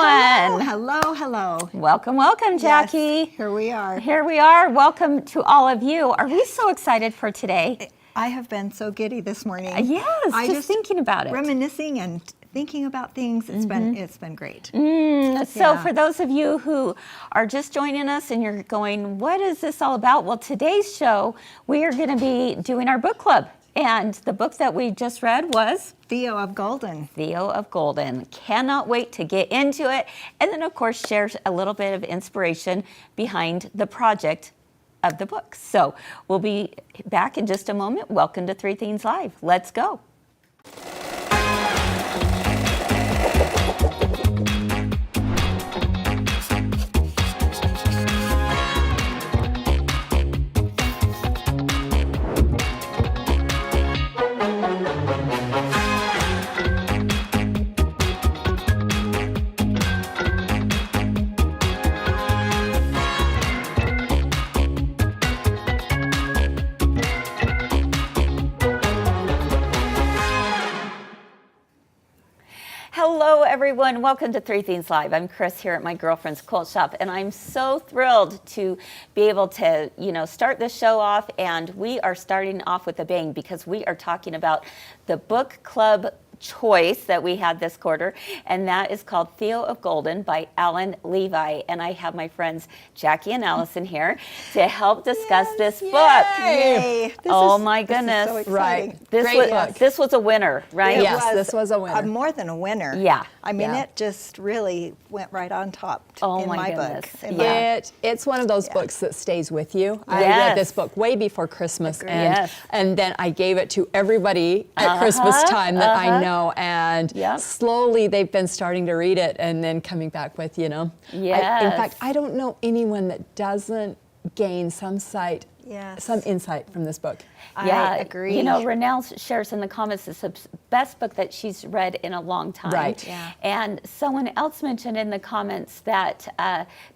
everyone. Hello. Welcome, Jacki. Yes, here we are. Here we are. Welcome to all of you. Are we so excited for today? I have been so giddy this morning. Yes, just thinking about it. Reminiscing and thinking about things. It's been great. So for those of you who are just joining us and you're going, what is this all about? Well, today's show, we are going to be doing our book club. And the book that we just read was Theo of Golden. Theo of Golden. Cannot wait to get into it. And then, of course, share a little bit of inspiration behind the project of the book. So we'll be back in just a moment. Welcome to Three Things Live. Let's go. Hello, everyone. Welcome to Three Things Live. I'm Kris here at my girlfriend's quilt shop, and I'm so thrilled to be able to, start this show off. And we are starting off with a bang because we are talking about the book club choice that we had this quarter, and that is called Theo of Golden by Alan Levi. And I have my friends Jacki and Allison here to help discuss this book. Yay. My goodness. This is so right. This was a winner, right? This was a winner. More than a winner. Yeah. I mean, it just really went right on top in my book. goodness. It's one of those books that stays with you. I Yes. read this book way before Christmas, Yes. and then I gave it to everybody at Christmas time that I know, and slowly they've been starting to read it and then coming back with, Yes. In fact, I don't know anyone that doesn't gain some insight from this book. I agree. Renelle shares in the comments it's the best book that she's read in a long time. Right. Yeah. And someone else mentioned in the comments that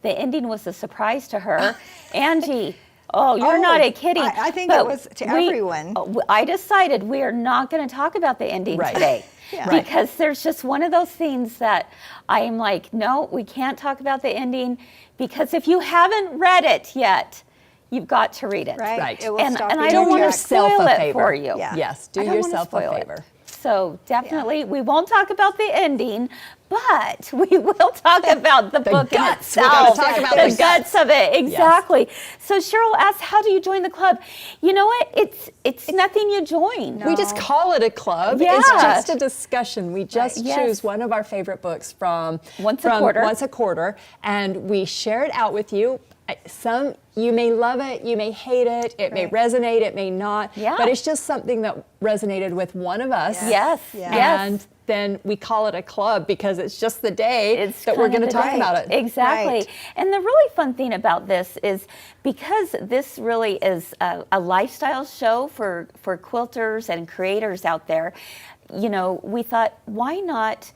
the ending was a surprise to her. Angie. Oh, you're not kidding. I think it was to everyone. I decided we are not going to talk about the ending today. Because there's just one of those things that I am like, no, we can't talk about the ending, because if you haven't read it yet, you've got to read it. Right. It will And stop I you don't in want to your tracks. spoil a it favor. for you. Yeah. Yes, do I don't wanna yourself a spoil it. favor. So definitely, we won't talk about the ending, but we will talk about the book guts. itself. We're gonna talk about the the guts of it. Exactly. So Cheryl asked, how do you join the club? You know what? It's nothing you join. We just call it a club. Yeah. It's just a discussion. We just Yes. choose one of our favorite books from Once a quarter, and we share it out with you. Some, you may love it, you may hate it, it may resonate, it may not, but it's just something that resonated with one of us. Yes. And then we call it a club because it's just the day that we're going to talk about it. Exactly. Right. And the really fun thing about this is because this really is a lifestyle show for quilters and creators out there, we thought, why not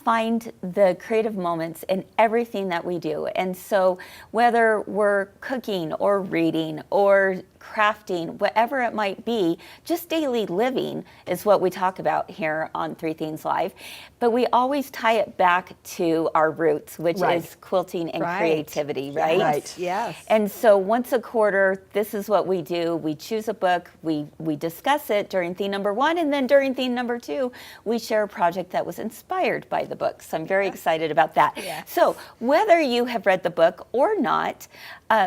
find the creative moments in everything that we do? And so whether we're cooking or reading or crafting, whatever it might be, just daily living is what we talk about here on Three Things Live. But we always tie it back to our roots, which is quilting and creativity, right? Right. Yes. And so once a quarter, this is what we do. We choose a book, we discuss it during theme number 1, and then during theme number 2, we share a project that was inspired by the book. So I'm very excited about that. Yes. So whether you have read the book or not,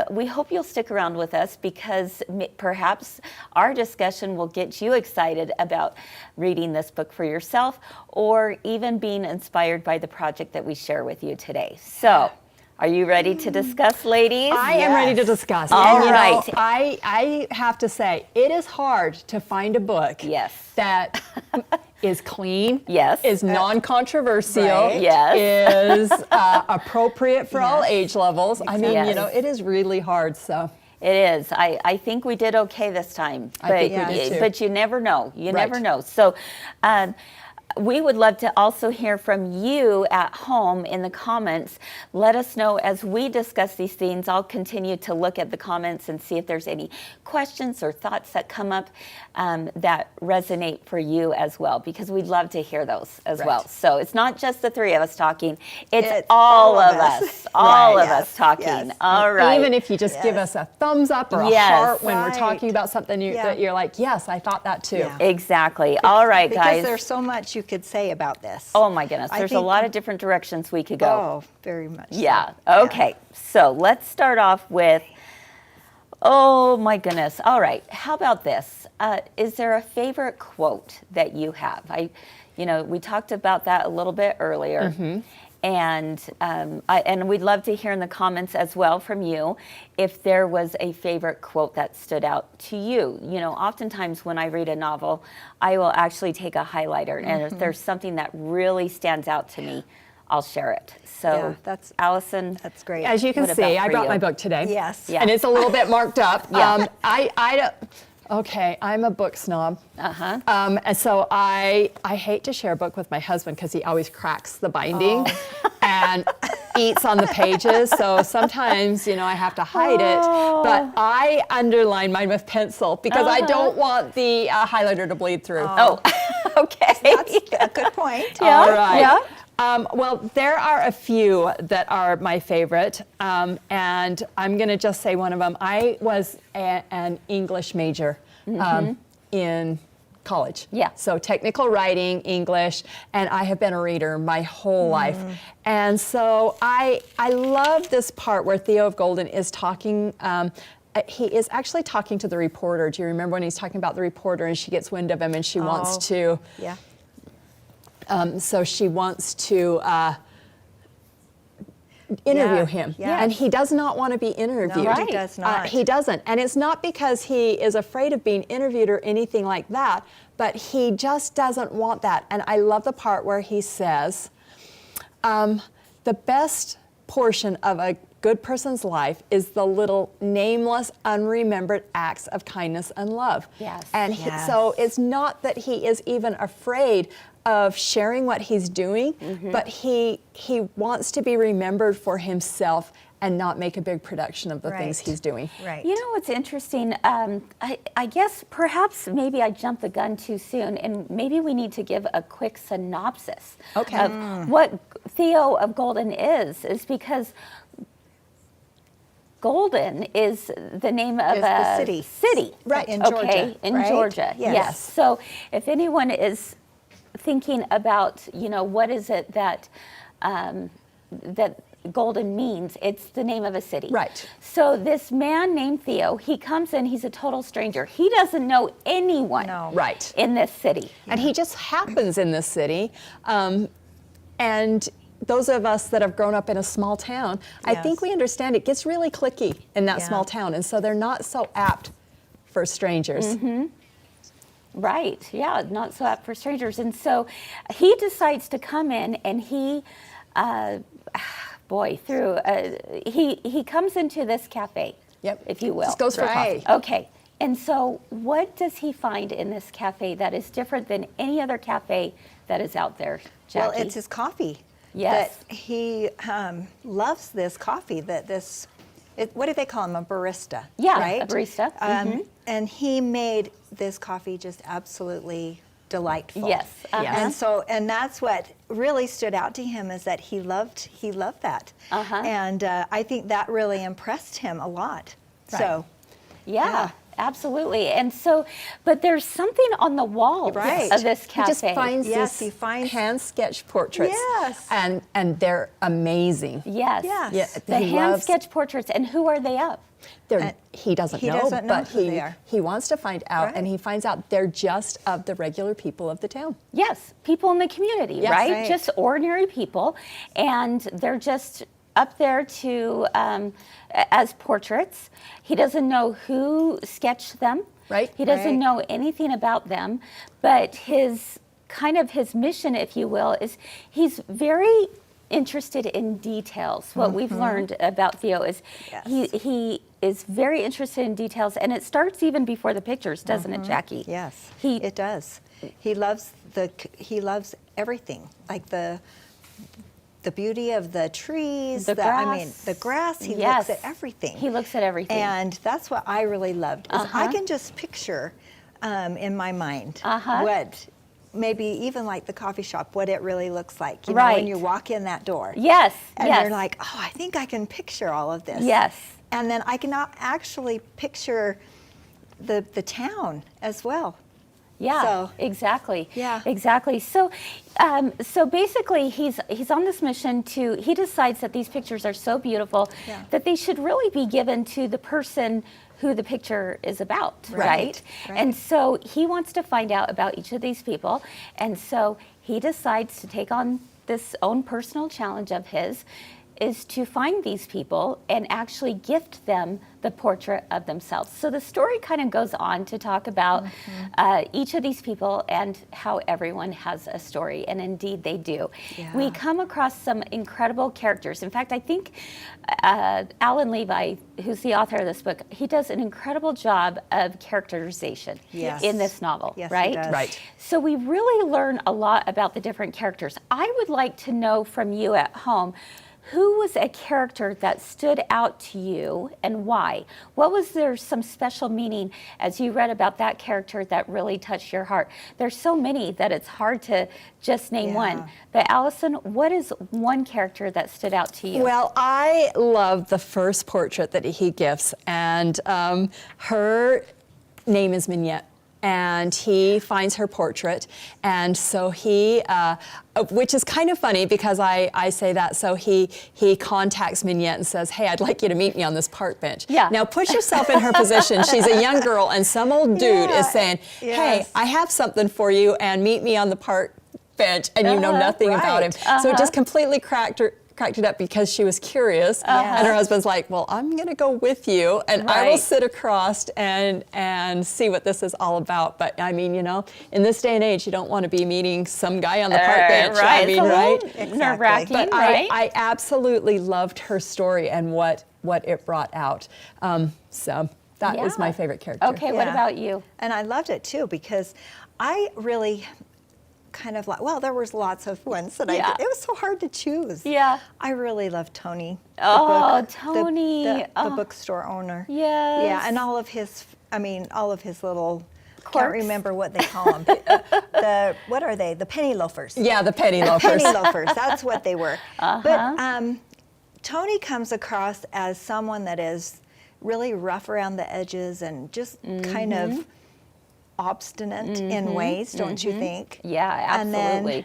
we hope you'll stick around with us, because perhaps our discussion will get you excited about reading this book for yourself, or even being inspired by the project that we share with you today. So, are you ready to discuss, ladies? I am ready to discuss. All and right. I have to say, it is hard to find a book that is clean, is non-controversial, is appropriate for all age levels. I mean, it is really hard. So it is. I think we did okay this time, I think we did too. But you never know. You never know. So we would love to also hear from you at home in the comments. Let us know as we discuss these things. I'll continue to look at the comments and see if there's any questions or thoughts that come up that resonate for you as well, because we'd love to hear those as well. So it's not just the three of us talking, it's all of us. All of us talking. Yes. All right. Even if you just give us a thumbs up or a heart when we're talking about something that you're like, yes, I thought that too. Yeah. Exactly. All right, guys. Because there's so much you could say about this. Oh my goodness. There's a lot of different directions we could go. Oh, very much. Yeah. So. Okay. So let's start off with, oh my goodness. All right. How about this? Is there a favorite quote that you have? We talked about that a little bit earlier. Mm-hmm. And we'd love to hear in the comments as well from you if there was a favorite quote that stood out to you. Oftentimes when I read a novel, I will actually take a highlighter, and if there's something that really stands out to me, I'll share it. So, that's Allison, that's great. As you can see, I brought my book today. Yes. And it's a little bit marked up. Okay, I'm a book snob. And so I hate to share a book with my husband because he always cracks the binding and eats on the pages. So sometimes, I have to hide it. But I underline mine with pencil because I don't want the highlighter to bleed through. Okay. That's a good point. Yeah. All right. Yeah. Well, there are a few that are my favorite, and I'm going to just say one of them. I was an English major in college. Yeah. So technical writing, English, and I have been a reader my whole life. And so I love this part where Theo of Golden is talking. He is actually talking to the reporter. Do you remember when he's talking about the reporter and she gets wind of him and she wants to... Yeah. So she wants to interview him. Yeah. And he does not want to be interviewed. No, he does not. He doesn't. And it's not because he is afraid of being interviewed or anything like that, but he just doesn't want that. And I love the part where he says, the best portion of a good person's life is the little nameless, unremembered acts of kindness and love. Yes. And so it's not that he is even afraid of sharing what he's doing, but he wants to be remembered for himself and not make a big production of the things he's doing. Right. You know what's interesting? I guess perhaps maybe I jumped the gun too soon, and maybe we need to give a quick synopsis of what Theo of Golden is because Golden is the name of the city. Right, in Okay, Georgia. in Georgia, yes. So if anyone is thinking about, what is it that that Golden means, it's the name of a city. Right. So this man named Theo, he comes in, he's a total stranger. He doesn't know anyone Right. in this city. And he just happens in this city. And those of us that have grown up in a small town, I think we understand it gets really cliquey in that small town. And so they're not so apt for strangers. Right, yeah, not so apt for strangers. And so he decides to come in and he comes into this cafe, if you will. Just goes for coffee. Okay, and so what does he find in this cafe that is different than any other cafe that is out there, Jacki? Well, it's his coffee. Yes. That he loves this coffee, what do they call him, a barista? Yeah, right? a barista. And he made this coffee just absolutely delightful. Yes. And that's what really stood out to him is that he loved that. And I think that really impressed him a lot. Right. So, Yeah, absolutely. And so, but there's something on the walls of this cafe. He just finds he finds hand-sketched portraits. Yes. And they're amazing. Yes. Yes. Yeah, The he hand-sketched portraits. And who are they of? He doesn't know, doesn't know but who they are. he wants to find out, and he finds out they're just of the regular people of the town. Yes, people in the community, Yes. right? Right. Just ordinary people. And they're just up there to as portraits. He doesn't know who sketched them. Right. He doesn't know anything about them, but his mission, if you will, is he's very interested in details. What we've learned about Theo is he is very interested in details, and it starts even before the pictures, doesn't it, Jacki? Yes, it does. He loves everything, like the beauty of the trees, the grass. I mean, the grass. He looks at everything. He looks at everything, and that's what I really loved. Is I can just picture in my mind what. Maybe even like the coffee shop, what it really looks like, you know, when you walk in that door. Yes, and you're like, oh, I think I can picture all of this. Yes. And then I can actually picture the town as well. Yeah, so, exactly. Yeah, exactly. So, so basically, he's on this mission he decides that these pictures are so beautiful that they should really be given to the person who the picture is about, right? And so he wants to find out about each of these people, and so he decides to take on this own personal challenge of his, is to find these people and actually gift them the portrait of themselves. So the story kind of goes on to talk about each of these people and how everyone has a story, and indeed they do. Yeah. We come across some incredible characters. In fact, I think Alan Levi, who's the author of this book, he does an incredible job of characterization in this novel, right? He does. Right. So we really learn a lot about the different characters. I would like to know from you at home, who was a character that stood out to you and why? What was there some special meaning as you read about that character that really touched your heart? There's so many that it's hard to just name one. But Allison, what is one character that stood out to you? Well, I love the first portrait that he gifts, and her name is Mignette. And he finds her portrait, and so he, which is kind of funny because I say that, so he contacts Mignette and says, hey, I'd like you to meet me on this park bench. Yeah. Now put yourself in her position. She's a young girl, and some old dude is saying, hey, I have something for you, and meet me on the park bench, and you know nothing about him. So it just completely cracked it up because she was curious, and her husband's like, well, I'm gonna go with you, and I will sit across and see what this is all about. But I mean, you know, in this day and age, you don't want to be meeting some guy on the park bench. Right. I mean, Exactly. Nerve-wracking, but right? I absolutely loved her story and what it brought out. So that was my favorite character. Okay, what about you? And I loved it too because I really kind of like, well, there was lots of ones that I did. It was so hard to choose. Yeah. I really loved Tony. Tony. The bookstore owner. Yes. Yeah, and all of his little, can't remember what they call them. What are they? The penny loafers. Yeah, the penny loafers. Penny loafers, that's what they were. But Tony comes across as someone that is really rough around the edges and just kind of obstinate in ways, don't you think? Yeah, absolutely. And then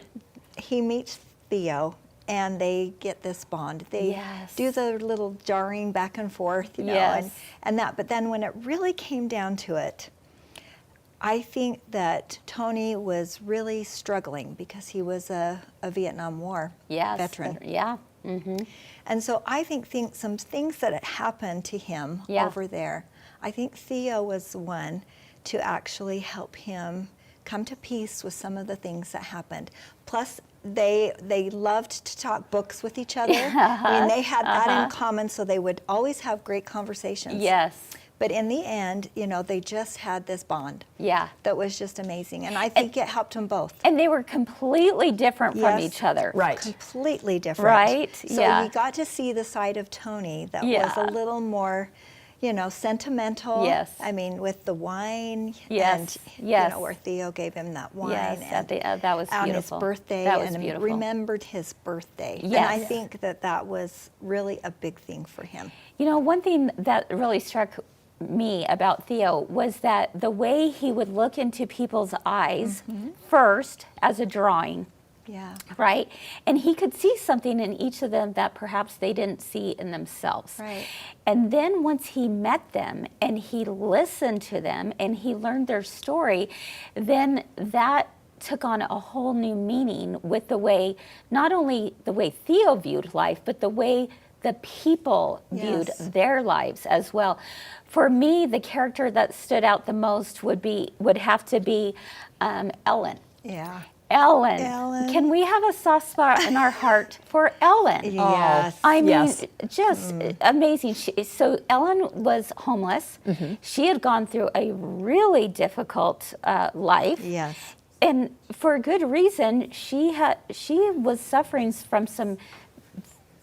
he meets Theo, and they get this bond. They do the little jarring back and forth, you know, and that. But then when it really came down to it, I think that Tony was really struggling because he was a Vietnam War veteran. Yeah. And so I think some things that had happened to him over there, I think Theo was one to actually help him come to peace with some of the things that happened. Plus, they loved to talk books with each other. I mean, they had that in common, so they would always have great conversations. Yes. But in the end, you know, they just had this bond. Yeah. That was just amazing, and I think it helped them both. And they were completely different from each other. Right. Completely different. Right. So we got to see the side of Tony that was a little more, you know, sentimental. Yes. I mean, with the wine. Yes. And, you know, where Theo gave him that wine. Yes, and that was on beautiful. his birthday. That was and beautiful. Remembered his birthday. Yes. And I think that was really a big thing for him. You know, one thing that really struck me about Theo was that the way he would look into people's eyes first as a drawing. Yeah. Right? And he could see something in each of them that perhaps they didn't see in themselves. Right. And then once he met them and he listened to them and he learned their story, then that took on a whole new meaning with the way, not only the way Theo viewed life, but the way the people viewed their lives as well. For me, the character that stood out the most would have to be Ellen. Yeah. Ellen. Ellen. Can we have a soft spot in our heart for Ellen? Yes. I mean, yes. just amazing. So Ellen was homeless. She had gone through a really difficult life. Yes. And for a good reason. She was suffering from some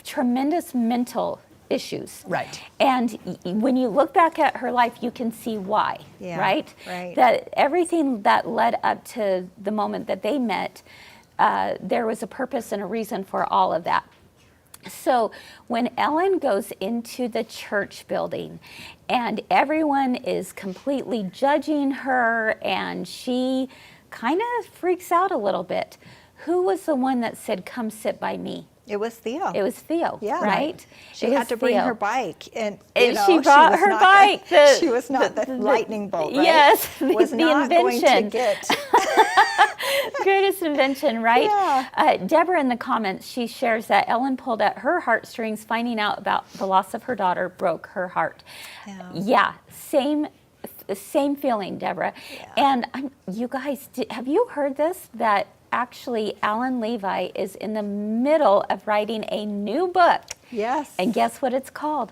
tremendous mental issues. Right. And when you look back at her life, you can see why, right? Right. That everything that led up to the moment that they met, there was a purpose and a reason for all of that. So when Ellen goes into the church building and everyone is completely judging her and she kind of freaks out a little bit, who was the one that said, "Come sit by me"? It was Theo. It was Theo, right? She had to bring her bike, and she brought her bike. She was not the lightning bolt, right? Yes, was the not invention. going to get greatest invention, right? Yeah. Deborah in the comments, she shares that Ellen pulled at her heartstrings. Finding out about the loss of her daughter broke her heart. Yeah, same feeling, Deborah. Yeah. And you guys, have you heard this? That actually Alan Levi is in the middle of writing a new book. Yes. And guess what it's called?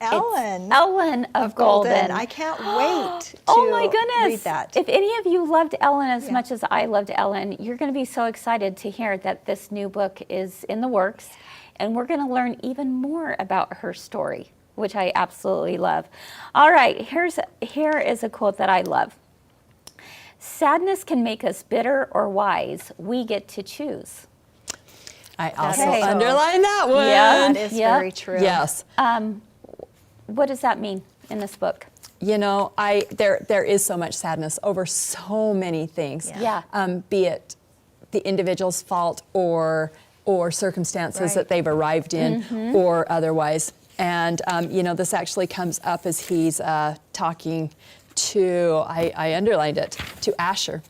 Ellen. It's Ellen of Golden. I can't wait to oh my goodness. read that. If any of you loved Ellen as much as I loved Ellen, you're going to be so excited to hear that this new book is in the works. And we're going to learn even more about her story, which I absolutely love. All right, here is a quote that I love. Sadness can make us bitter or wise. We get to choose. I also underline that one. Yeah, that is very true. Yes. What does that mean in this book? You know, there is so much sadness over so many things. Yeah. Be it the individual's fault or circumstances that they've arrived in or otherwise. And, you know, this actually comes up as he's talking to, I underlined it, to Asher.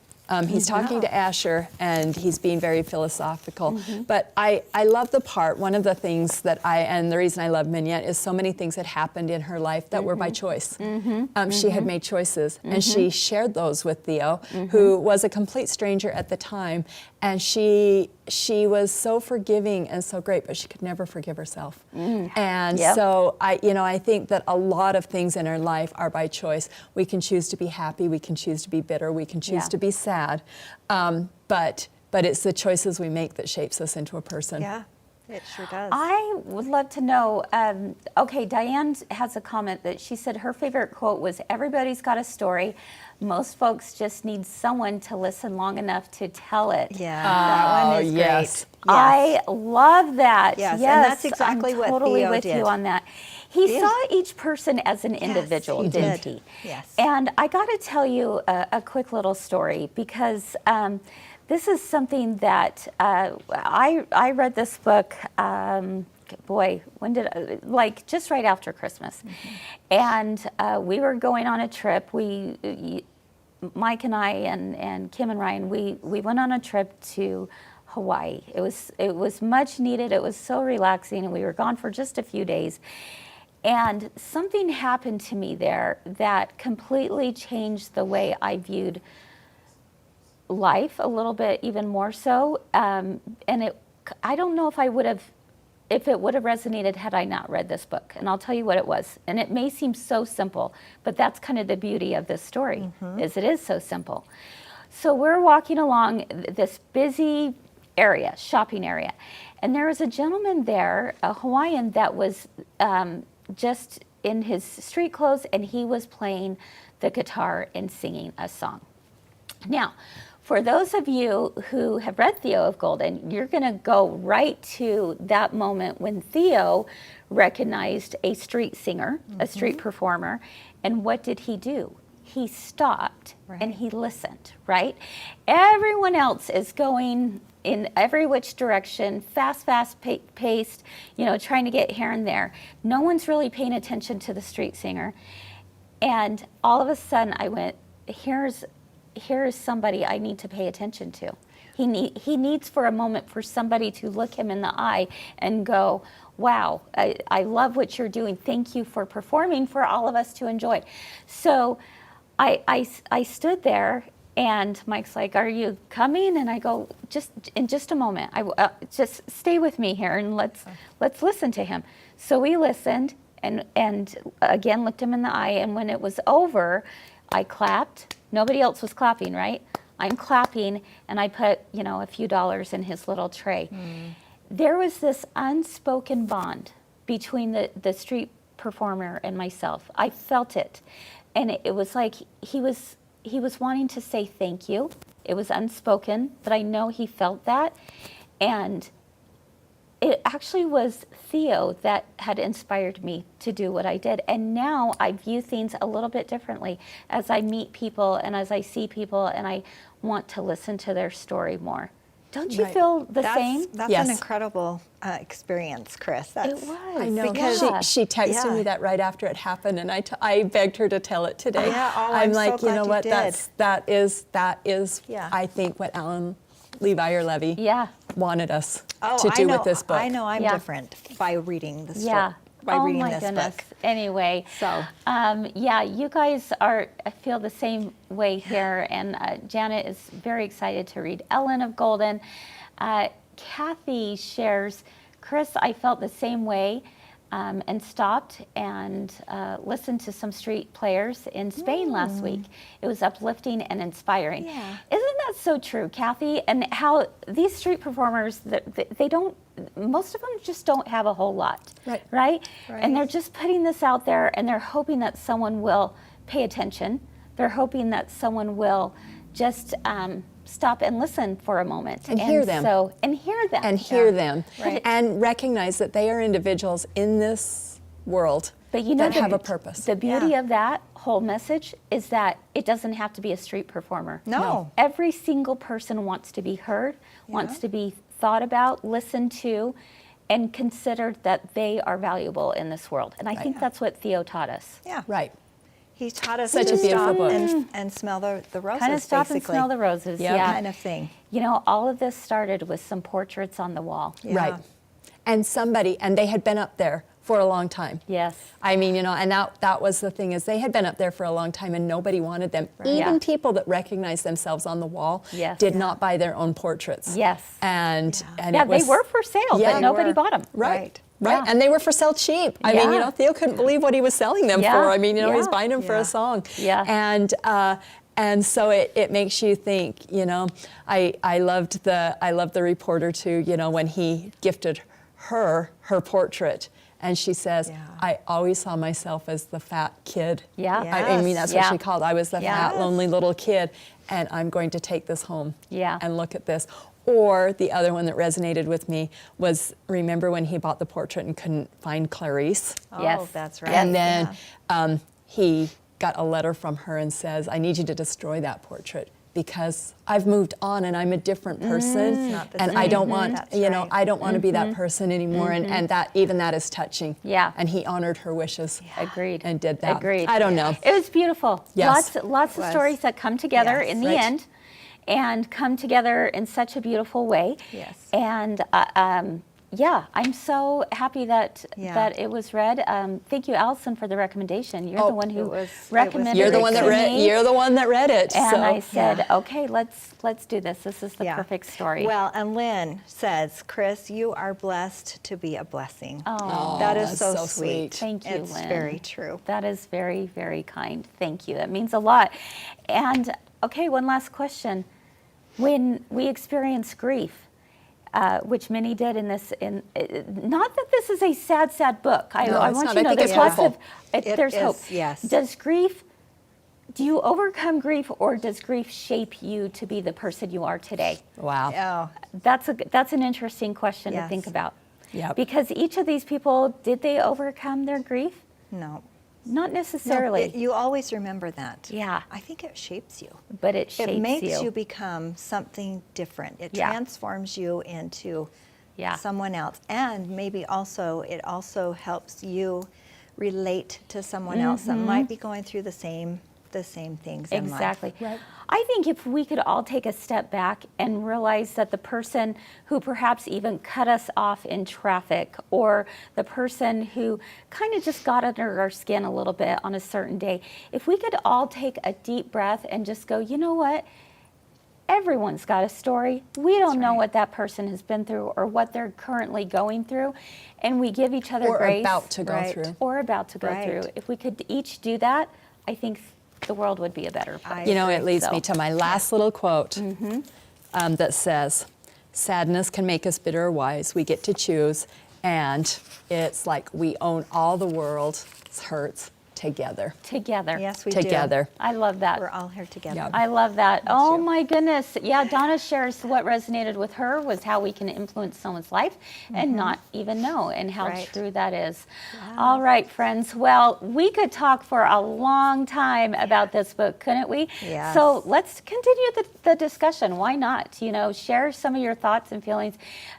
He's talking to Asher, and he's being very philosophical. But I love the part, one of the things that and the reason I love Minette is so many things that happened in her life that were by choice. She had made choices, and she shared those with Theo, who was a complete stranger at the time. And she was so forgiving and so great, but she could never forgive herself. And so I think that a lot of things in our life are by choice. We can choose to be happy, we can choose to be bitter, we can choose to be sad. But it's the choices we make that shapes us into a person. Yeah, it sure does. I would love to know, okay, Diane has a comment that she said her favorite quote was, "Everybody's got a story. Most folks just need someone to listen long enough to tell it." Yeah, that one is great. Yes. I love that. Yes, yes, and that's exactly I'm what totally Theo with did. you on that. He saw each person as an individual, he didn't did. he? Yes. And I got to tell you a quick little story because this is something that I read this book. Boy, when did like just right after Christmas, and we were going on a trip. Mike and I and Kim and Ryan, we went on a trip to Hawaii. It was much needed. It was so relaxing, and we were gone for just a few days. And something happened to me there that completely changed the way I viewed life a little bit, even more so. And I don't know if it would have resonated had I not read this book. And I'll tell you what it was. And it may seem so simple, but that's kind of the beauty of this story, is it is so simple. So we're walking along this busy area, shopping area, and there was a gentleman there, a Hawaiian, that was just in his street clothes, and he was playing the guitar and singing a song. Now, for those of you who have read Theo of Golden, you're going to go right to that moment when Theo recognized a street singer, a street performer, and what did he do? He stopped and he listened, right? Everyone else is going in every which direction, fast paced, trying to get here and there. No one's really paying attention to the street singer. And all of a sudden I went, here is somebody I need to pay attention to. He needs for a moment for somebody to look him in the eye and go, wow, I love what you're doing. Thank you for performing for all of us to enjoy. So I stood there And Mike's like, "Are you coming?" And I go, "Just in just a moment. Just stay with me here and let's listen to him." So we listened and again looked him in the eye. And when it was over, I clapped. Nobody else was clapping, right? I'm clapping, and I put a few dollars in his little tray. There was this unspoken bond between the street performer and myself. I felt it, and it was like he was wanting to say thank you. It was unspoken, but I know he felt that. And it actually was Theo that had inspired me to do what I did. And now I view things a little bit differently as I meet people and as I see people, and I want to listen to their story more. Don't you feel the same? That's an incredible experience, Kris. It was. I know, because she texted me that right after it happened, and I begged her to tell it today. I'm like, so glad what, you did. that is I think what Alan Levi wanted us to do with this book. I know I'm different by reading the story. Yeah. By reading my this goodness. book. Anyway, So you guys I feel the same way here, and Janet is very excited to read Ellen of Golden. Kathy shares, "Kris, I felt the same way and stopped and listened to some street players in Spain last week. It was uplifting and inspiring." Yeah. Isn't that so true, Kathy? And how these street performers, they don't, most of them just don't have a whole lot, right? And they're just putting this out there, and they're hoping that someone will pay attention. They're hoping that someone will just stop and listen for a moment. And hear them. And hear them. And hear them. And recognize that they are individuals in this world that have a purpose. The beauty of that whole message is that it doesn't have to be a street performer. No. Every single person wants to be heard, wants to be thought about, listened to, and considered that they are valuable in this world. And I think that's what Theo taught us. Yeah. Right. He taught us Such to a beautiful stop book. and smell the roses, Kind of stop basically. and smell the roses. Kind of thing. All of this started with some portraits on the wall. Yeah. Right. And they had been up there for a long time. Yes. I mean, and that was the thing, is they had been up there for a long time and nobody wanted them. Even people that recognized themselves on the wall did not buy their own portraits. Yes. And they were for sale, but nobody bought them. Right. And they were for sale cheap. I mean, Theo couldn't believe what he was selling them for. I mean, he's buying them for a song. Yeah. And so it makes you think, I loved the reporter too, when he gifted her portrait. And she says, "I always saw myself as the fat kid." Yeah. I mean, that's what she called. I was the fat, lonely little kid, and I'm going to take this home and look at this. Or the other one that resonated with me was, remember when he bought the portrait and couldn't find Clarice? Oh, that's right. And then he got a letter from her and says, "I need you to destroy that portrait because I've moved on and I'm a different person, and I don't want, I don't want to be that person anymore." And that is touching. Yeah. And he honored her wishes. Agreed. And did that. Agreed. I don't know. It was beautiful. Yes. Lots of stories that come together in the end, and come together in such a beautiful way. Yes. And I'm so happy that it was read. Thank you, Allison, for the recommendation. You're the one who recommended it. You're the one that read. You're the one that read it. And I said, okay, let's do this. This is the perfect story. Well, and Lynn says, "Kris, you are blessed to be a blessing." Oh, that is so sweet. sweet. Thank you, It's Lynn. very true. That is very, very kind. Thank you. That means a lot. And okay, one last question. When we experience grief, which many did in this, not that this is a sad book. I want you to know there's lots of, there's hope. Yes. Do you overcome grief, or does grief shape you to be the person you are today? Wow. Oh, That's an interesting question to think about. Yep. Because each of these people, did they overcome their grief? no. Not necessarily. No, you always remember that. Yeah. I think it shapes you. But it shapes you. It makes you become something different. It transforms you into someone else. And maybe it also helps you relate to someone else that might be going through the same the same things Exactly. in life. Right. I think if we could all take a step back and realize that the person who perhaps even cut us off in traffic, or the person who kind of just got under our skin a little bit on a certain day, if we could all take a deep breath and just go, you know what? Everyone's got a story. We don't know what that person has been through or what they're currently going through, and we give each other grace. Or about to go through. Or about to go through. If we could each do that, I think the world would be a better place. You know, it leads me to my last little quote that says, sadness can make us bitter or wise. We get to choose. And it's like we own all the world's hurts together. Together. Yes, we together. do. I love that. We're all here together. Yep. I love that. Oh my goodness. Yeah, Donna shares what resonated with her was how we can influence someone's life and not even know, and how true that is. Wow. All right, friends. Well, we could talk for a long time about this book, couldn't we? Yes. So let's continue the discussion. Why not? You know, share some of your thoughts and feelings,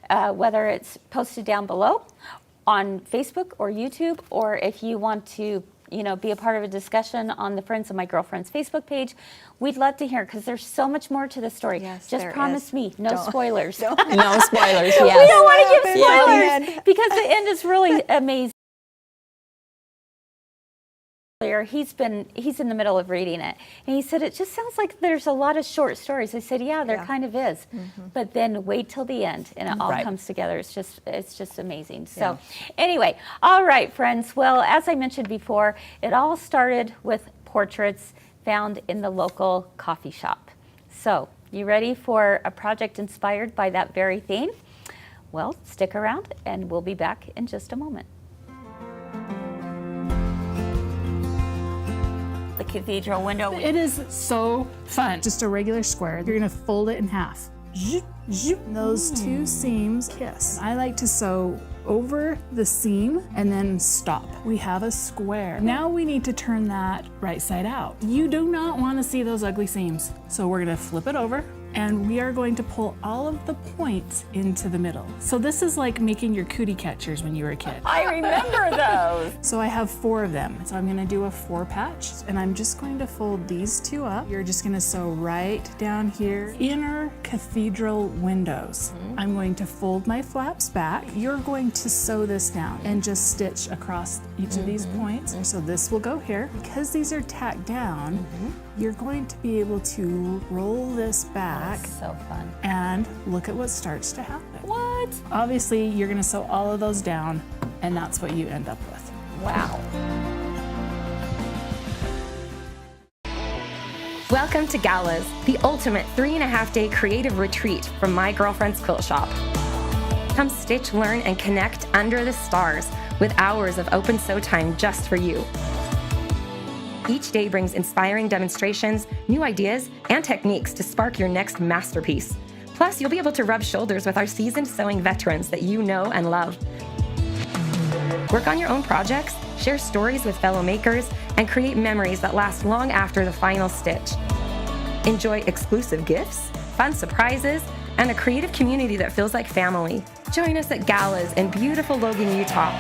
whether it's posted down below on Facebook or YouTube, or if you want to be a part of a discussion on the Friends of My Girlfriends Facebook page, we'd love to hear, because there's so much more to the story. Yes, just promise me, no spoilers. No spoilers, yes. We don't want to give spoilers, because the end is really amazing. He's in the middle of reading it, and he said it just sounds like there's a lot of short stories. I said, yeah, there kind of is, but then wait till the end and it all comes together. It's just amazing. So anyway, all right, friends, well, as I mentioned before, it all started with portraits found in the local coffee shop. So you ready for a project inspired by that very theme? Well, stick around and we'll be back in just a moment. The cathedral window. It is so fun. Just a regular square. You're gonna fold it in half. Those two seams kiss. I like to sew over the seam and then stop. We have a square. Now we need to turn that right side out. You do not want to see those ugly seams. So we're gonna flip it over, and we are going to pull all of the points into the middle. So this is like making your cootie catchers when you were a kid. I remember those. So I have 4 of them. So I'm gonna do a 4 patch, and I'm just going to fold these 2 up. You're just gonna sew right down here. Inner cathedral windows. I'm going to fold my flaps back. You're going to sew this down and just stitch across each of these points. So this will go here. Because these are tacked down, you're going to be able to roll this back. That's so fun. And look at what starts to happen. What? Obviously, you're gonna sew all of those down, and that's what you end up with. Wow. Welcome to Galas, the ultimate 3.5-day creative retreat from My Girlfriend's Quilt Shop. Come stitch, learn, and connect under the stars with hours of open sew time just for you. Each day brings inspiring demonstrations, new ideas, and techniques to spark your next masterpiece. Plus, you'll be able to rub shoulders with our seasoned sewing veterans that you know and love. Work on your own projects, share stories with fellow makers, and create memories that last long after the final stitch. Enjoy exclusive gifts, fun surprises, and a creative community that feels like family. Join us at Galas in beautiful Logan, Utah.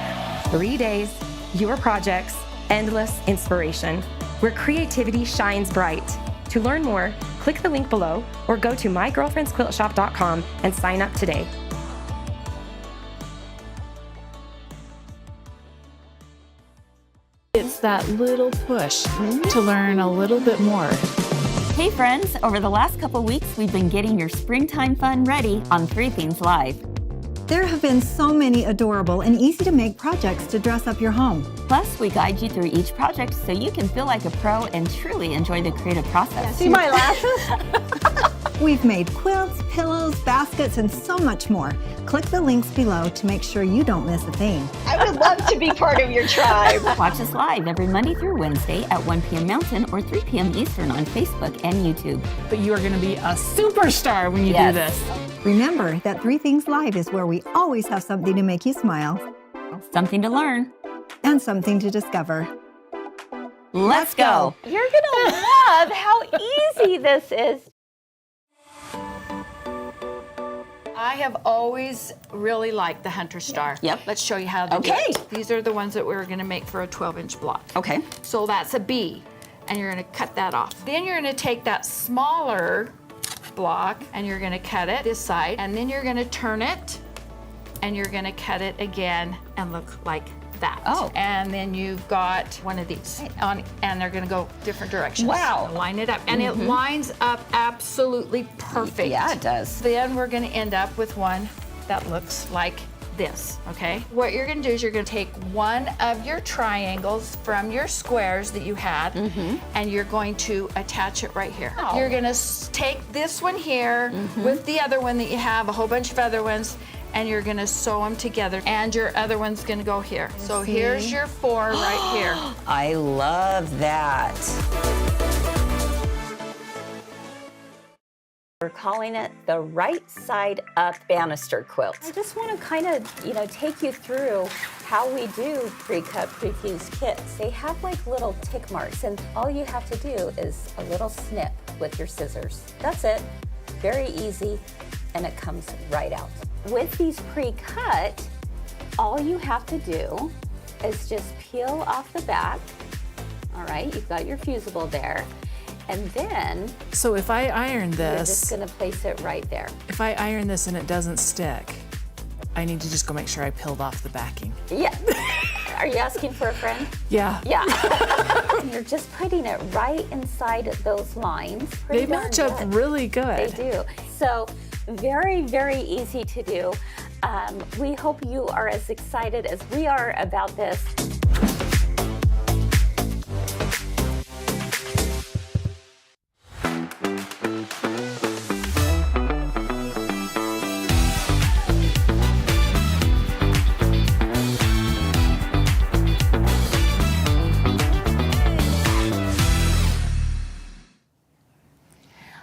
3 days, your projects, endless inspiration, where creativity shines bright. To learn more, click the link below or go to mygirlfriendsquiltshop.com and sign up today. It's that little push to learn a little bit more. Hey friends, over the last couple weeks, we've been getting your springtime fun ready on 3 Things Live. There have been so many adorable and easy to make projects to dress up your home. Plus, we guide you through each project so you can feel like a pro and truly enjoy the creative process. See my lashes? We've made quilts, pillows, baskets, and so much more. Click the links below to make sure you don't miss a thing. I would love to be part of your tribe. Watch us live every Monday through Wednesday at 1 p.m. Mountain or 3 p.m. Eastern on Facebook and YouTube. But you are going to be a superstar when you do this. Remember that 3 Things Live is where we always have something to make you smile. Something to learn. And something to discover. Let's go. You're going to love how easy this is. I have always really liked the Hunter Star. Yep. Let's show you how to do it. These are the ones that we're going to make for a 12-inch block. Okay. So that's a B. and you're gonna cut that off. Then you're gonna take that smaller block and you're gonna cut it this side, and then you're gonna turn it and you're gonna cut it again and look like that. Oh. And then you've got one of these on, and they're gonna go different directions. Wow. Line it up, and it lines up absolutely perfect. Yeah, it does. Then we're gonna end up with one that looks like this, okay? What you're gonna do is you're gonna take one of your triangles from your squares that you had, and you're going to attach it right here. Oh. You're gonna take this one here with the other one that you have, a whole bunch of other ones, and you're gonna sew them together, and your other one's gonna go here. So here's your 4 right here. I love that. We're calling it the right side up banister quilt. I just want to kind of, take you through how we do pre-cut, pre-fused kits. They have like little tick marks, and all you have to do is a little snip with your scissors. That's it. Very easy, and it comes right out. With these pre-cut, all you have to do is just peel off the back. All right, you've got your fusible there. And then So if I iron you're just this, gonna place it right there. if I iron this and it doesn't stick, I need to just go make sure I peeled off the backing. Yeah. Are you asking for a friend? Yeah. Yeah. You're just putting it right inside those lines. Pretty They match darn up good. really They good. do. So very, very easy to do. We hope you are as excited as we are about this.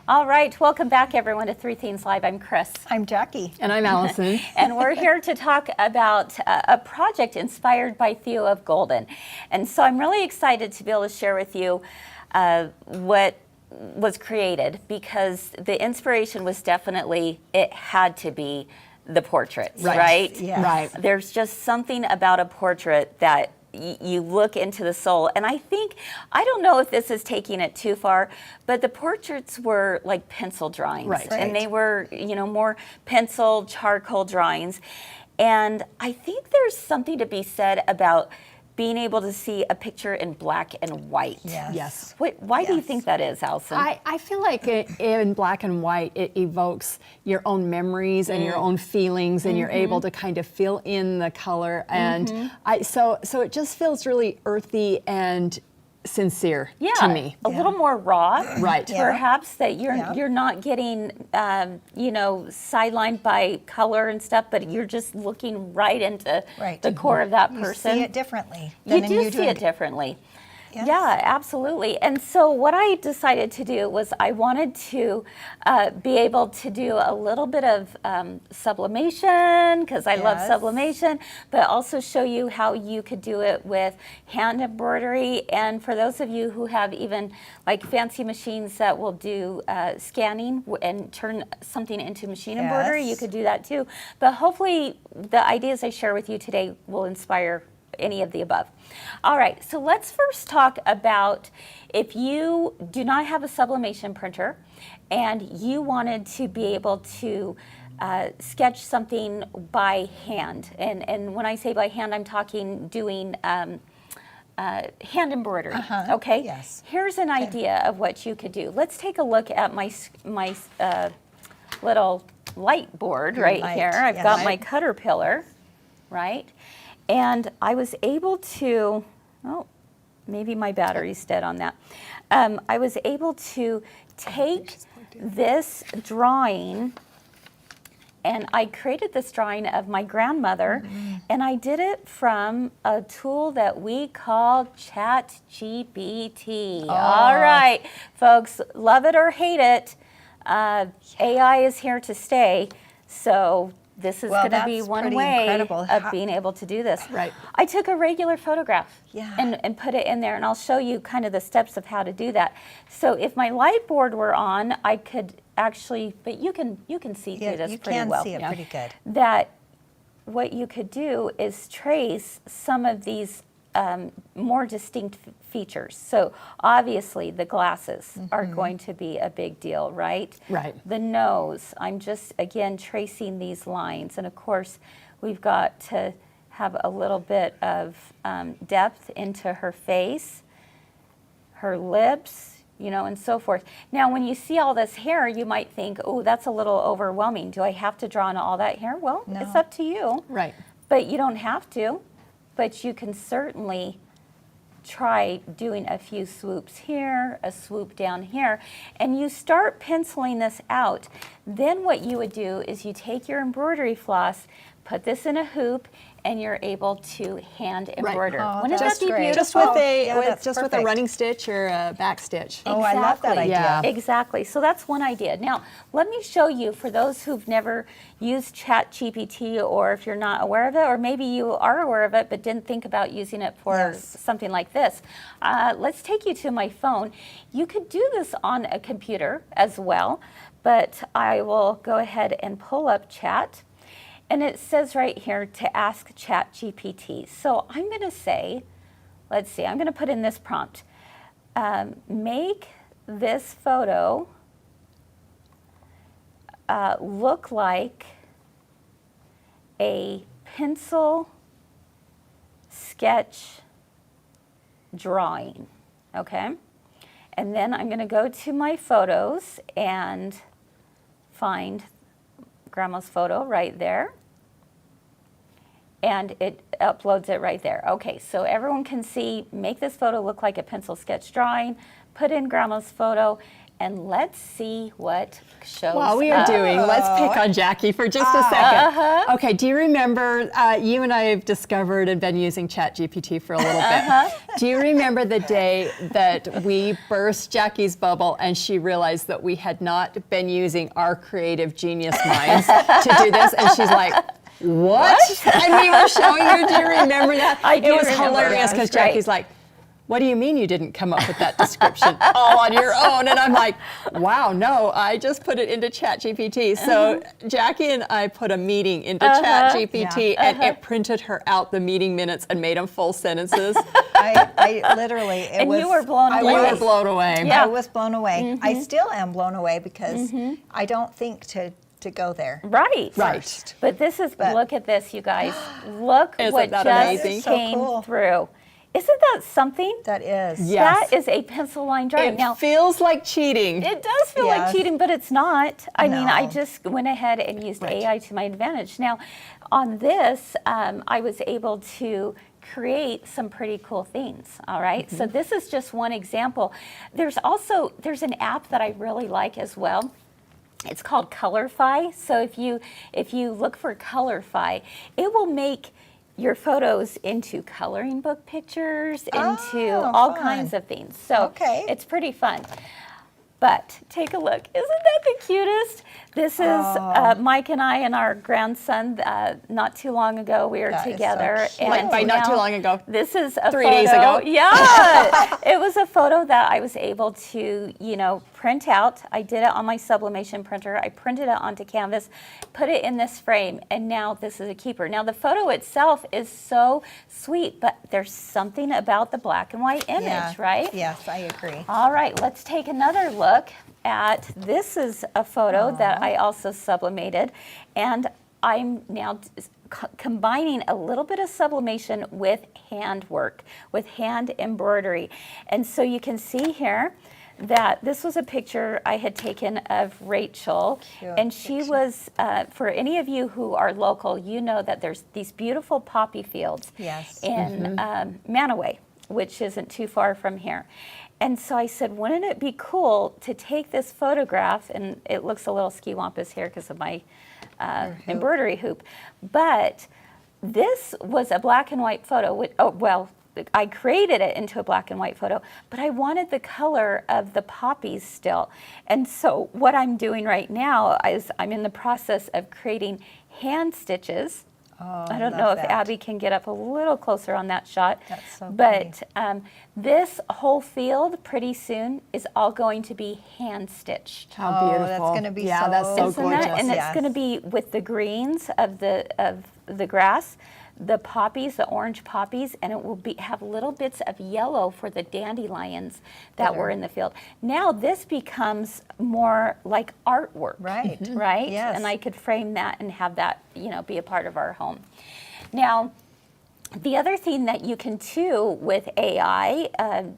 All right, welcome back everyone to Three Themes Live. I'm Kris. I'm Jacki. And I'm Allison. And we're here to talk about a project inspired by Theo of Golden. And so I'm really excited to be able to share with you what was created, because the inspiration was definitely, it had to be the portraits, right? Yes. Right. There's just something about a portrait that you look into the soul. And I think, I don't know if this is taking it too far, but the portraits were like pencil drawings. Right. And they were, more pencil, charcoal drawings. And I think there's something to be said about being able to see a picture in black and white. Yes. Why do you think that is, Allison? I feel like in black and white, it evokes your own memories and your own feelings, and you're able to kind of fill in the color. And so it just feels really earthy and sincere to me. A little more raw, Right. Perhaps that you're not getting sidelined by color and stuff, but you're just looking right into the core of that person. You see it differently. You do see it differently. Yes. Yeah, absolutely. And so what I decided to do was I wanted to be able to do a little bit of sublimation, because I love sublimation, but also show you how you could do it with hand embroidery. And for those of you who have even like fancy machines that will do scanning and turn something into machine embroidery, you could do that too. But hopefully the ideas I share with you today will inspire any of the above. All right, so let's first talk about if you do not have a sublimation printer and you wanted to be able to sketch something by hand. And when I say by hand, I'm talking doing hand embroidery, okay? Yes. Here's an idea of what you could do. Let's take a look at my little light board right here. I've got my cutter pillar, right? And I was able to, maybe my battery's dead on that. I was able to take this drawing, and I created this drawing of my grandmother, and I did it from a tool that we call ChatGPT. All right, folks, love it or hate it, AI is here to stay, so this is going to be one way of being able to do this. Right. I took a regular photograph and put it in there, and I'll show you kind of the steps of how to do that. So if my light board were on, I could actually, but you can see through this pretty well. You can see it pretty good. That what you could do is trace some of these more distinct features. So obviously the glasses are going to be a big deal, right? Right. The nose, I'm just, again, tracing these lines. And of course, we've got to have a little bit of depth into her face, her lips, you know, and so forth. Now, when you see all this hair, you might think, oh, that's a little overwhelming. Do I have to draw on all that hair? Well, it's up to you. Right. But you don't have to. But you can certainly try doing a few swoops here, a swoop down here, and you start penciling this out. Then what you would do is you take your embroidery floss, put this in a hoop, and you're able to hand embroider. Right. Wouldn't that be beautiful? Just with a running stitch or a back stitch. Oh, I love that idea. Yeah. Exactly. So that's one idea. Now, let me show you, for those who've never used ChatGPT, or if you're not aware of it, or maybe you are aware of it but didn't think about using it for something like this. Let's take you to my phone. You could do this on a computer as well, but I will go ahead and pull up Chat. And it says right here to ask ChatGPT. So I'm going to say, let's see, I'm going to put in this prompt. Make this photo look like a pencil sketch drawing, okay? And then I'm going to go to my photos and find Grandma's photo right there. And it uploads it right there. Okay, so everyone can see, make this photo look like a pencil sketch drawing, put in Grandma's photo, and let's see what shows While we are doing, let's pick on Jacki for just a second. Okay, do you remember, you and I have discovered and been using ChatGPT for a little bit. Do you remember the day that we burst Jacki's bubble and she realized that we had not been using our creative genius minds to do this? And she's like, what? And we were showing her, do you remember that? It was hilarious because Jacki's like, what do you mean you didn't come up with that description all on your own? And I'm like, wow, no, I just put it into ChatGPT. So Jacki and I put a meeting into ChatGPT and it printed her out the meeting minutes and made them full sentences. I literally, you were blown away. You were blown away. I was blown away. I still am blown away because I don't think to go there. Right. First. But this is, look at this, you guys. Look what just amazing? came through. Isn't that something? That is. Yes. That is a pencil line drawing. It feels like cheating. It does feel like cheating, but it's not. I mean, I No. just went ahead and used AI to my advantage. Now, on this, I was able to create some pretty cool things, all right? So this is just one example. There's an app that I really like as well. It's called Colorify. So if you look for Colorify, it will make your photos into coloring book pictures, into all kinds of things. So it's pretty fun. But take a look. Isn't that the cutest? This is Mike and I and our grandson. Not too long ago, we were together. So like by not too long ago. This is a 3 photo. days ago. Yeah, it was a photo that I was able to, print out. I did it on my Sublimation printer. I printed it onto canvas, put it in this frame, and now this is a keeper. Now the photo itself is so sweet, but there's something about the black and white image, right? Yes, I agree. All right, let's take another look at, this is a photo that I also sublimated, and I'm now combining a little bit of sublimation with handwork, with hand embroidery. And so you can see here that this was a picture I had taken of Rachel. Cute and she was, for any of you who are local, you know that there's these beautiful poppy fields in Manaway, which isn't too far from here. And so I said, wouldn't it be cool to take this photograph, and it looks a little ski-wampus here because of my embroidery hoop, but this was a black and white photo. I created it into a black and white photo, but I wanted the color of the poppies still. And so what I'm doing right now is I'm in the process of creating hand stitches. I don't know if Abby can get up a little closer on that shot. That's so but this whole field pretty soon is all going to be hand stitched. How beautiful. That's going to be that's so Isn't gorgeous. it? And it's going to be with the greens of the grass. the poppies, the orange poppies, and it will have little bits of yellow for the dandelions that were in the field. Now this becomes more like artwork. Right. Right? Yes. And I could frame that and have that, you know, be a part of our home. Now, the other thing that you can do with AI,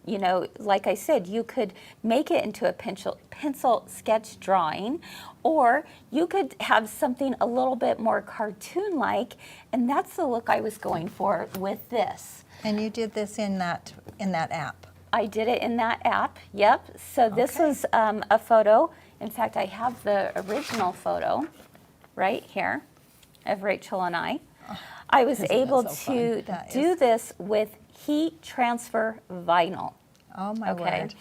you know, like I said, you could make it into a pencil sketch drawing, or you could have something a little bit more cartoon-like, and that's the look I was going for with this. And you did this in that app? I did it in that app, yep. So this is a photo. In fact, I have the original photo right here of Rachel and I. I was able to do this with heat transfer vinyl. Oh my word.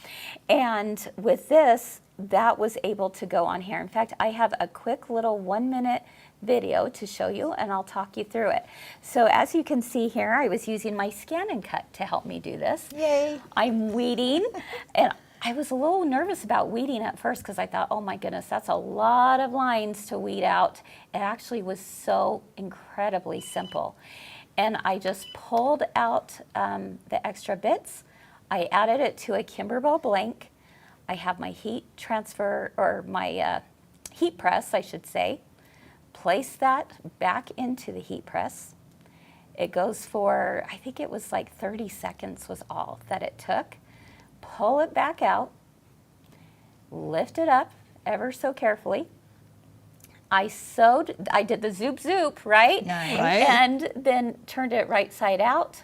And with this, that was able to go on here. In fact, I have a quick little 1-minute video to show you, and I'll talk you through it. So as you can see here, I was using my Scan and Cut to help me do this. Yay. I'm weeding, and I was a little nervous about weeding at first because I thought, oh my goodness, that's a lot of lines to weed out. It actually was so incredibly simple. And I just pulled out the extra bits. I added it to a Kimberbell blank. I have my heat transfer, or my heat press, I should say. Place that back into the heat press. It goes for, I think it was like 30 seconds was all that it took. Pull it back out, lift it up ever so carefully. I did the zoop zoop, right? Nice. Right. And then turned it right side out,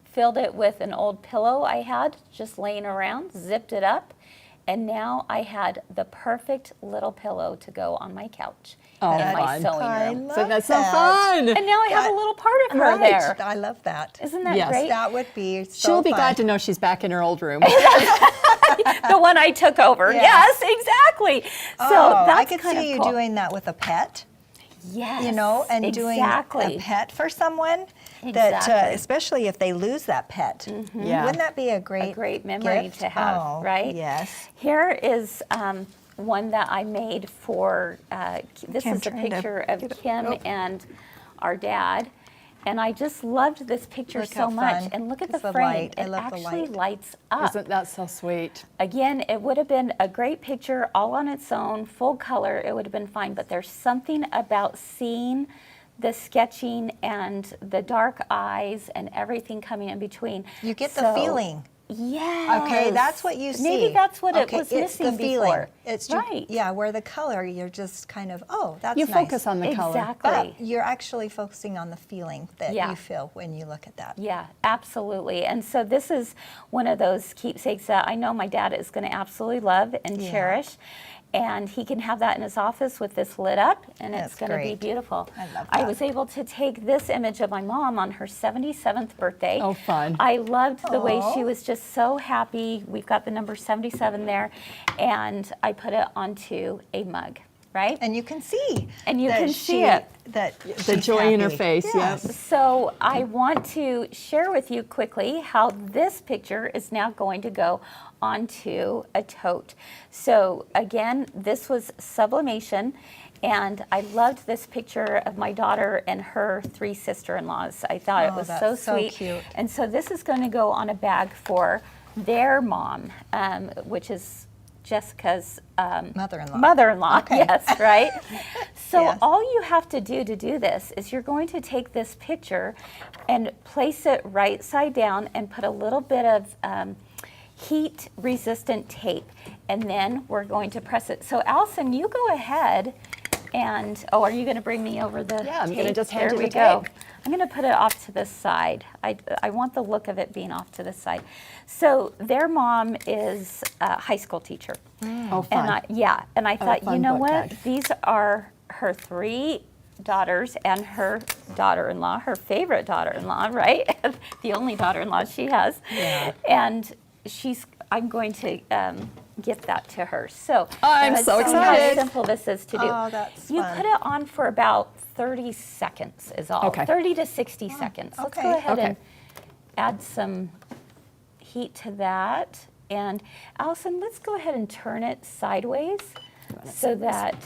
filled it with an old pillow I had just laying around, zipped it up, and now I had the perfect little pillow to go on my couch in my sewing room. So that's so fun. And now I have a little part of her there. I love that. Isn't that great? That would be so She'll be fun. glad to know she's back in her old room. The one I took over. Yes, exactly. So that's I could kind see of you cool. doing that with a pet. Yes, You know, and doing a pet for someone that, especially if they lose that pet. Yeah. Wouldn't that be a great memory gift? to have, right? Yes. Here is one that I made for, this is a picture of Kim and our dad. And I just loved this picture so much. And look at the frame. Light. I It love the actually light. lights up. Isn't that so sweet? Again, it would have been a great picture all on its own, full color, it would have been fine, but there's something about seeing the sketching and the dark eyes and everything coming in between. You get the feeling. Yes. Okay, that's what you see. Maybe that's what it was it's missing the feeling. before. It's right. Yeah, where the color, you're just kind of, oh, that's You nice. focus on the color. Exactly. But you're actually focusing on the feeling that you feel when you look at that. Yeah, absolutely. And so this is one of those keepsakes that I know my dad is going to absolutely love and cherish. And he can have that in his office with this lit up, and it's going to be beautiful. I love that. I was able to take this image of my mom on her 77th birthday. Oh, fun. I loved the way she was just so happy. We've got the number 77 there, and I put it onto a mug, right? And you can see. And you can see it. That The she's joy in her happy. face, Yes. yep. So I want to share with you quickly how this picture is now going to go onto a tote. So again, this was Sublimation, and I loved this picture of my daughter and her 3 sister-in-laws. I thought it was so that's so sweet. cute. And so this is going to go on a bag for their mom, which is Jessica's Mother-in-law. Mother-in-law, Okay. yes, right? So Yes. all you have to do this is you're going to take this picture and place it right side down and put a little bit of heat-resistant tape, and then we're going to press it. So Allison, you go ahead and, are you going to bring me over the Yeah, I'm tape? going to just hand There you we the go. tape. I'm going to put it off to the side. I want the look of it being off to the side. So their mom is a high school teacher. Oh, fun. And I thought, you fun know book what? tag. These are her 3 daughters and her daughter-in-law, her favorite daughter-in-law, right? The only daughter-in-law she has. Yeah. And I'm going to gift that to her. So I'm let's so see excited. how simple this is to do. Oh, that's You fun. put it on for about 30 seconds is all. Okay. 30 to 60 seconds. Let's okay. go ahead Okay. and add some heat to that. And Allison, let's go ahead and turn it sideways so that,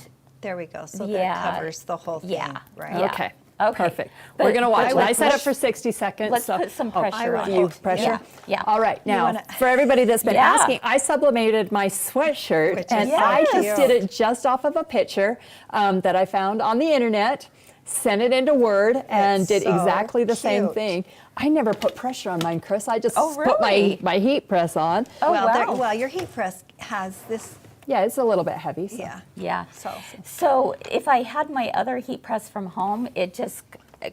There we go. So Yeah. that covers the whole thing. Yeah. Right. Yeah. Okay. Okay. Perfect. But We're going to watch. let's I set push- up for 60 seconds. Let's put some pressure on You it. pressure? Yeah. All right. Now, for everybody that's been Yeah. asking, I sublimated my sweatshirt, Which and is I so just cute. did it just off of a picture that I found on the internet, sent it into Word, and did so exactly the same cute. thing. I never put pressure on mine, Kris. I just Oh, put really? my heat press on. Oh, well, wow. your heat press has this. Yeah, it's a little bit heavy. So. Yeah. Yeah. So So if I had my other heat press from home, it just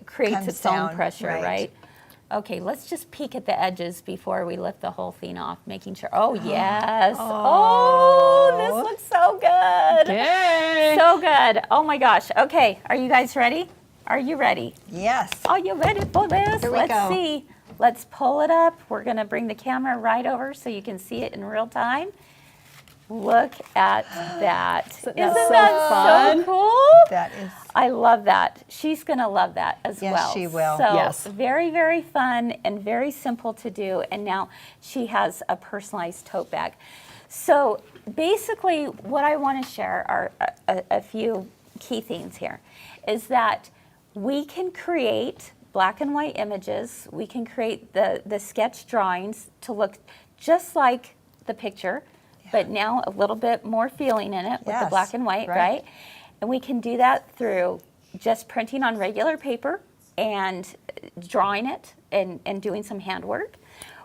creates Comes its own down, pressure, right. right? Okay, let's just peek at the edges before we lift the whole thing off, making sure. Oh, yes. Oh, this looks so good. Yay! So good. Oh my gosh. Okay, are you guys ready? Are you ready? Yes. Are you ready for this? Here we Let's go. see. Let's pull it up. We're going to bring the camera right over so you can see it in real time. Look at that. Isn't Isn't that so that fun? so cool? That is. I love that. She's going to love that as Yes, well. she will. So Yes. very, very fun and very simple to do. And now she has a personalized tote bag. So basically what I want to share are a few key things here is that we can create black and white images. We can create the sketch drawings to look just like the picture, but now a little bit more feeling in it with the Yes, black and white, right. right? And we can do that through just printing on regular paper and drawing it and doing some handwork.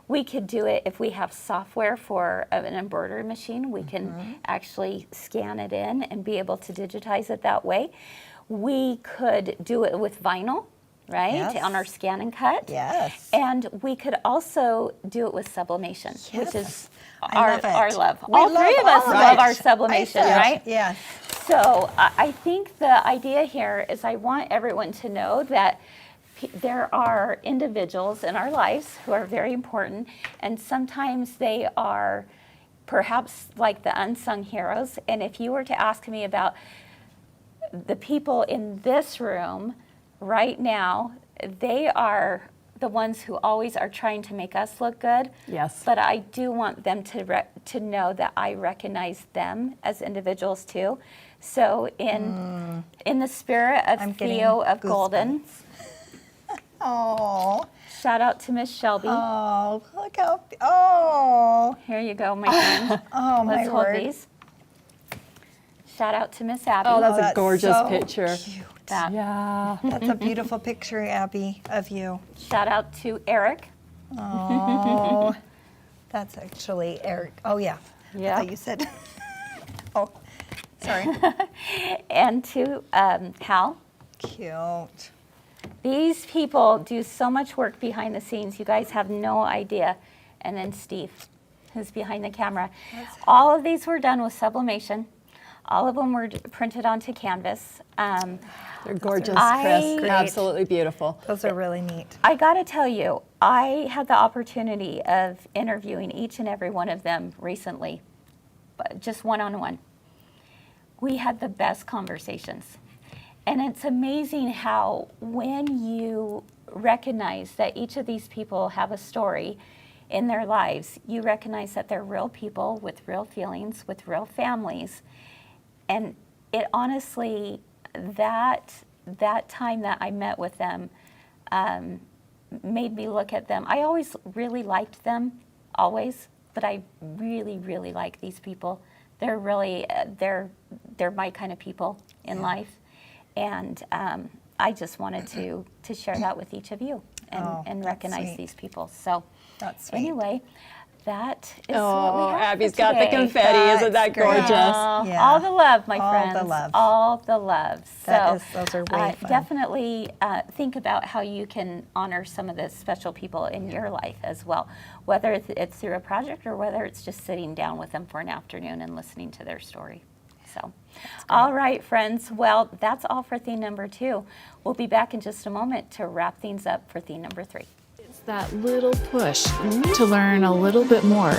We could do it if we have software for an embroidery machine. We can actually scan it in and be able to digitize it that way. We could do it with vinyl, right, Yes. on our scan and cut. Yes. And we could also do it with sublimation, which is I love it. our love. We All three of us all love it. our sublimation, Yes. right? Yes. So I think the idea here is I want everyone to know that there are individuals in our lives who are very important, and sometimes they are perhaps like the unsung heroes. And if you were to ask me about the people in this room right now, they are the ones who always are trying to make us look good. Yes. But I do want them to know that I recognize them as individuals too. So in the spirit of I'm getting Theo of Golden, Oh. shout out to Miss Shelby. Oh, look how. Oh. Here you go, my friend. Oh, my Let's hold word. these. Shout out to Miss Abby. Oh, that's a that's gorgeous so picture. Cute. That. Yeah. That's a beautiful picture, Abby, of you. Shout out to Eric. Oh. That's actually Eric. Oh, yeah. Yeah. I thought you said. Oh, sorry. And to Hal. Cute. These people do so much work behind the scenes. You guys have no idea. And then Steve, who's behind the camera. All of these were done with sublimation. All of them were printed onto canvas. They're gorgeous, I- Kris. Absolutely beautiful. Those are really neat. I got to tell you, I had the opportunity of interviewing each and every one of them recently, but just one-on-one. We had the best conversations. And it's amazing how when you recognize that each of these people have a story in their lives, you recognize that they're real people with real feelings, with real families. And it honestly, that time that I met with them made me look at them. I always really liked them, always, but I really, really like these people. They're really, they're my kind of people in life. And I just wanted to share that with each of you and that's recognize sweet. these people. So That's sweet. anyway, that is what Oh, we have Abby's for got the today. confetti. Isn't that That's great. gorgeous? Yeah. All the love, my All friends. the love. All the love. That So is- those are way fun. definitely think about how you can honor some of the special people in your life as well, whether it's through a project or whether it's just sitting down with them for an afternoon and listening to their story. So, all right, friends. Well, that's all for theme number 2. We'll be back in just a moment to wrap things up for theme number 3. It's that little push to learn a little bit more.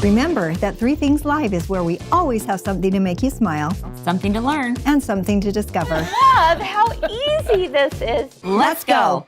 Remember that 3 Things Live is where we always have something to make you smile Something to learn. and something to discover. Love how easy this is. Let's go.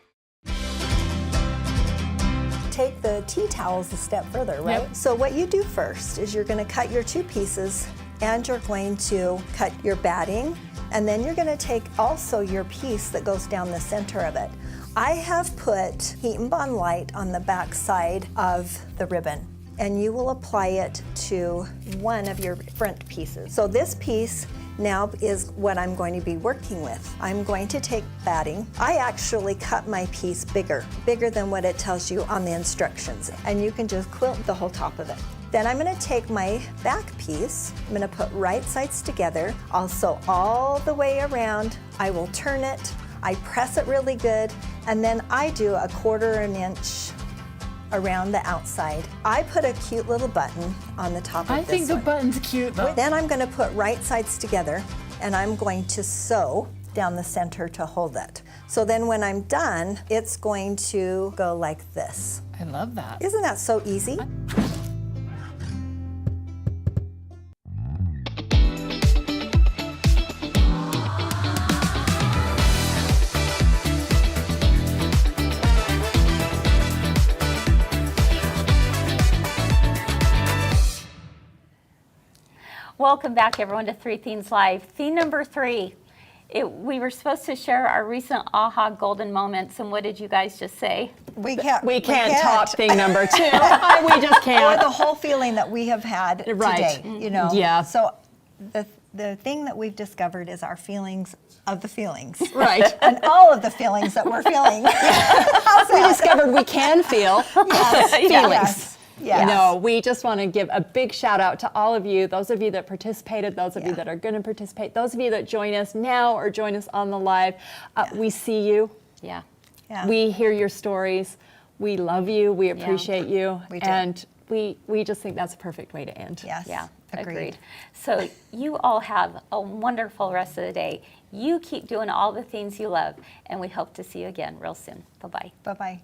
Take the tea towels a step further, right? Yep. So what you do first is you're going to cut your 2 pieces and you're going to cut your batting And then you're gonna take also your piece that goes down the center of it. I have put Heat and Bond Light on the back side of the ribbon, and you will apply it to one of your front pieces. So this piece now is what I'm going to be working with. I'm going to take batting. I actually cut my piece bigger than what it tells you on the instructions, and you can just quilt the whole top of it. Then I'm going to take my back piece, I'm going to put right sides together, also all the way around. I will turn it, I press it really good, and then I do 1/4 inch around the outside. I put a cute little button on the top of this I think the one. button's cute though. Then I'm going to put right sides together, and I'm going to sew down the center to hold it. So then when I'm done, it's going to go like this. I love that. Isn't that so easy? Welcome back, everyone, to Three Themes Live. Theme number 3. We were supposed to share our recent aha golden moments, and what did you guys just say? We can't top thing number 2. We just can't. Or the whole feeling that we have had today, you know. Yeah. So the thing that we've discovered is our feelings of the feelings. Right. And all of the feelings that we're feeling. We discovered we can feel feelings. Yes. Yes. No, we just want to give a big shout out to all of you, those of you that participated, those of you that are going to participate, those of you that join us now or join us on the live. We see you. Yeah. We hear your stories. We love you. We appreciate you. We do. And we just think that's a perfect way to end. Yes. Yeah, Agreed. So you all have a wonderful rest of the day. You keep doing all the things you love, and we hope to see you again real soon. Bye-bye. Bye-bye.